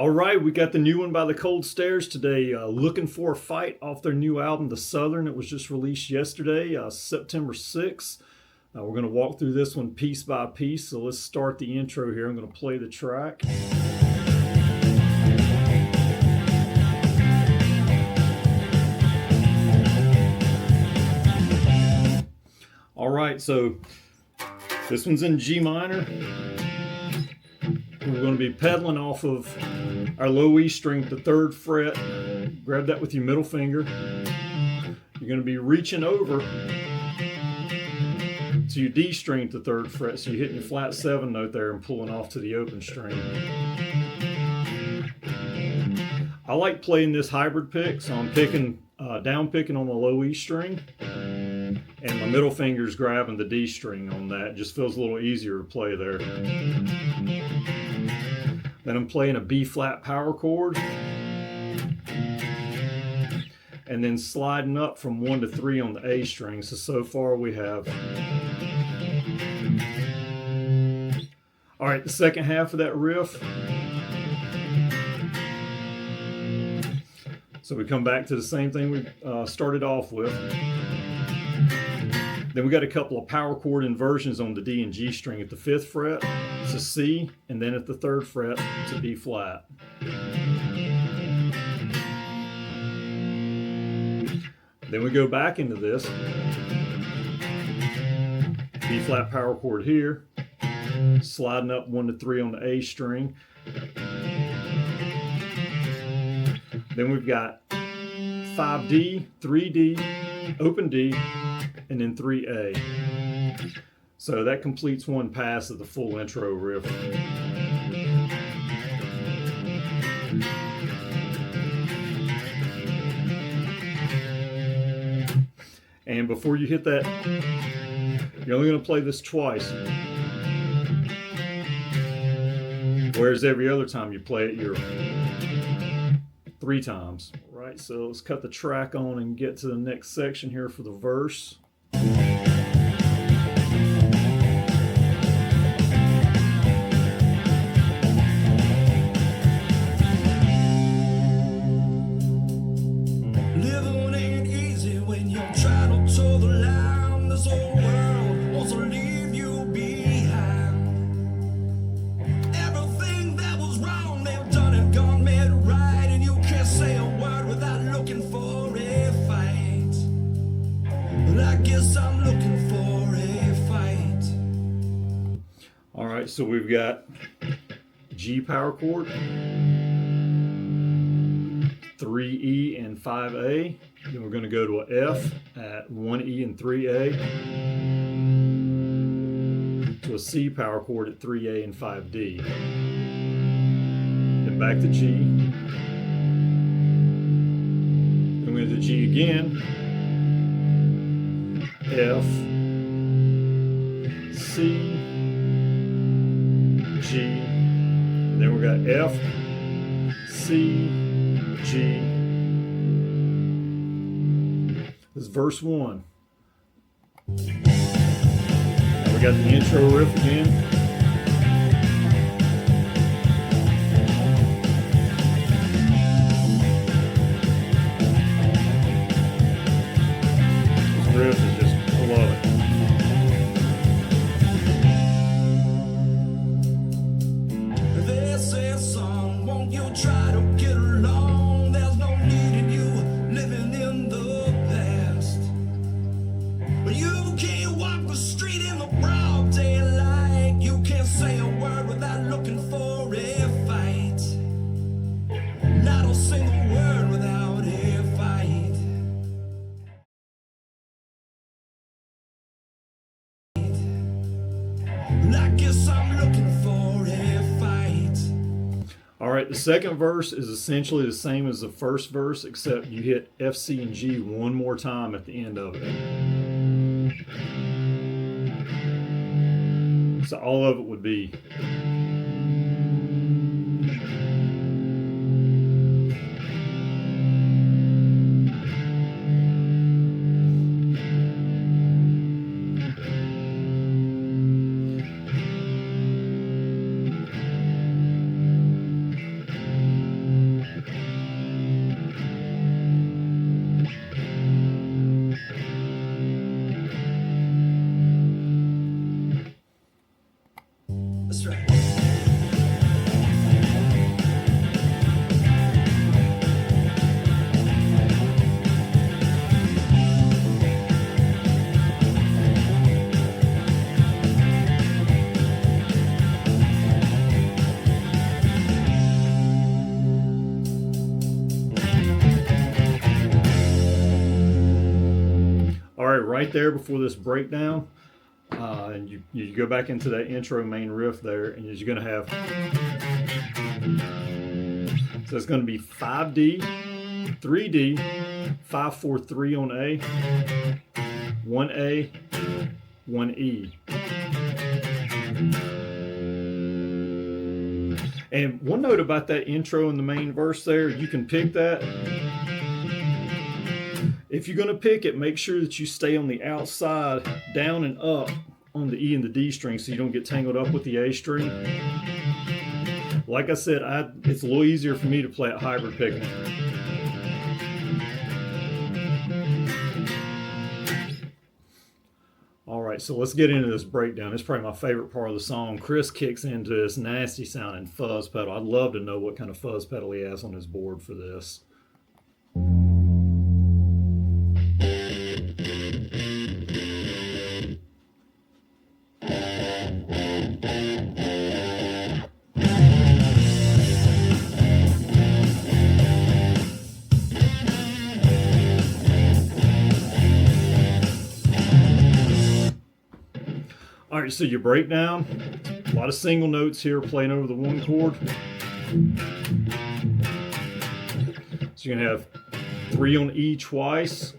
All right, we got the new one by the Cold Stares today, Looking for a Fight, off their new album, The Southern. It was just released yesterday, September 6th. We're going to walk through this one piece by piece, so let's start the intro here. I'm going to play the track. All right, so this one's in G minor. We're going to be pedaling off of our low E string at the 3rd fret. Grab that with your middle finger. You're going to be reaching over to your D string at the 3rd fret. So you're hitting your flat 7 note there and pulling off to the open string. I like playing this hybrid pick, so I'm picking down picking on the low E string, and my middle finger's grabbing the D string on that. It just feels a little easier to play there. Then I'm playing a B flat power chord, and then sliding up from 1 to 3 on the A string. So far we have. All right, the second half of that riff. So we come back to the same thing we started off with. Then we got a couple of power chord inversions on the D and G string. At the 5th fret, it's a C, and then at the 3rd fret, it's a B flat. Then we go back into this. B flat power chord here, sliding up 1 to 3 on the A string. Then we've got 5D, 3D, open D, and then 3A. So that completes one pass of the full intro riff. And before you hit that, you're only going to play this twice. Whereas every other time you play it, you're 3 times. All right, so let's cut the track on and get to the next section here for the verse. Living ain't easy when you're trying to toe the line. This whole world wants to leave you behind. Everything that was wrong, they've done it, gone made right, and you can't say a word without looking for a fight. But I guess I'm looking for a fight. All right, so we've got G power chord, 3E and 5A. Then we're going to go to a F at 1E and 3A, to a C power chord at 3A and 5D. Then back to G. Then we're going to G again. F, C, G, and then we got F, C, G. This is verse 1. Now we got the intro riff again. This riff is just, I love it. They say, son, won't you try to get along? There's no need in you living in the past. But you can't walk the street in the broad daylight. You can't say a word without looking for a fight. Not a single word without a fight. And I guess I'm looking for a fight. All right, the second verse is essentially the same as the first verse, except you hit F, C, and G one more time at the end of it. So all of it would be. right there before this breakdown. And you go back into that intro main riff there, and you're going to have, so it's going to be 5D, 3D, 5/4/3 on A, 1A, 1E. And one note about that intro and the main verse there, you can pick that. If you're going to pick it, make sure that you stay on the outside, down and up on the E and the D string so you don't get tangled up with the A string. Like I said, it's a little easier for me to play at hybrid picking. All right, so let's get into this breakdown. It's probably my favorite part of the song. Chris kicks into this nasty sounding fuzz pedal. I'd love to know what kind of fuzz pedal he has on his board for this. All right, so your breakdown, a lot of single notes here playing over the one chord. So you're gonna have 3 on E twice,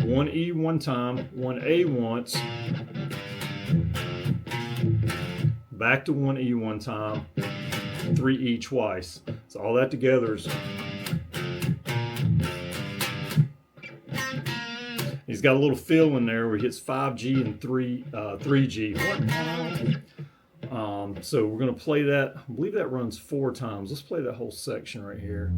1 E one time, 1 A once, back to 1 E one time, 3 E twice. So all that together is, he's got a little fill in there where he hits 5G and 3G. So we're going to play that. I believe that runs 4 times. Let's play that whole section right here.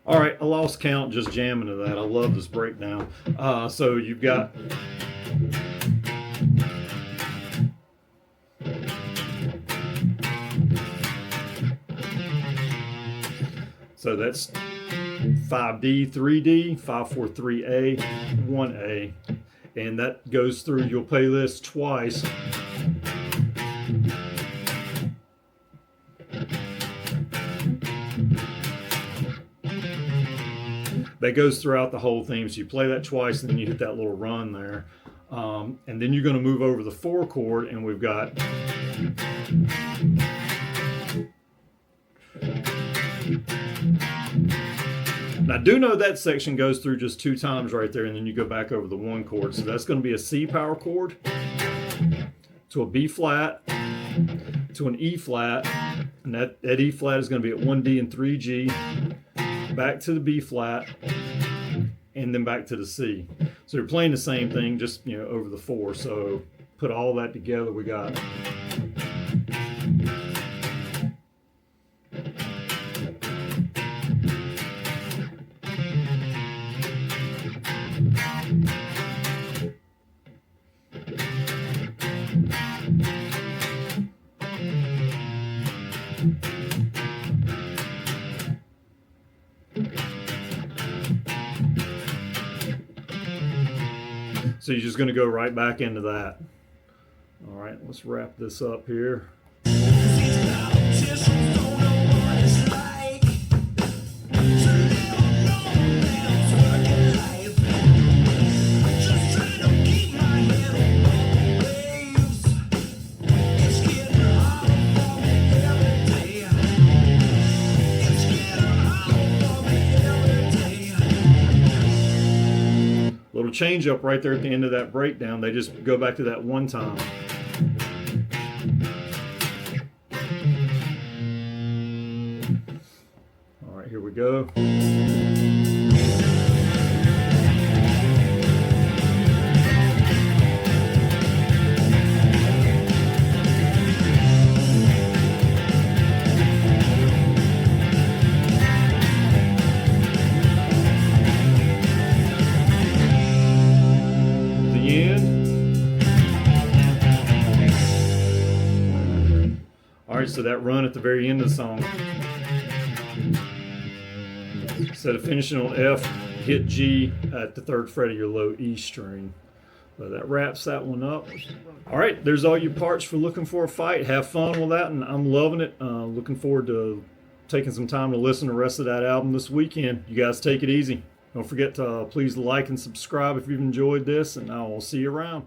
All right, I lost count just jamming to that. I love this breakdown. So you've got so that's 5D, 3D, 5/4/3A, 1A, and that goes through. You'll play this twice. That goes throughout the whole theme. So you play that twice, and then you hit that little run there. And then you're going to move over the 4 chord, and we've got now I do know that section goes through just 2 times right there, and then you go back over the 1 chord. So that's going to be a C power chord to a B flat to an E flat, and that E flat is going to be at 1D and 3G. Back to the B flat, and then back to the C. So you're playing the same thing, just over the 4. So put all that together, we got so you're just going to go right back into that. All right, let's wrap this up here. Little change up right there at the end of that breakdown. They just go back to that one time. All right, here we go. All right, so that run at the very end of the song. Instead of finishing on F, hit G at the 3rd fret of your low E string. So that wraps that one up. All right, there's all your parts for Looking for a Fight. Have fun with that, and I'm loving it. Looking forward to taking some time to listen to the rest of that album this weekend. You guys take it easy. Don't forget to please like and subscribe if you've enjoyed this, and I'll see you around.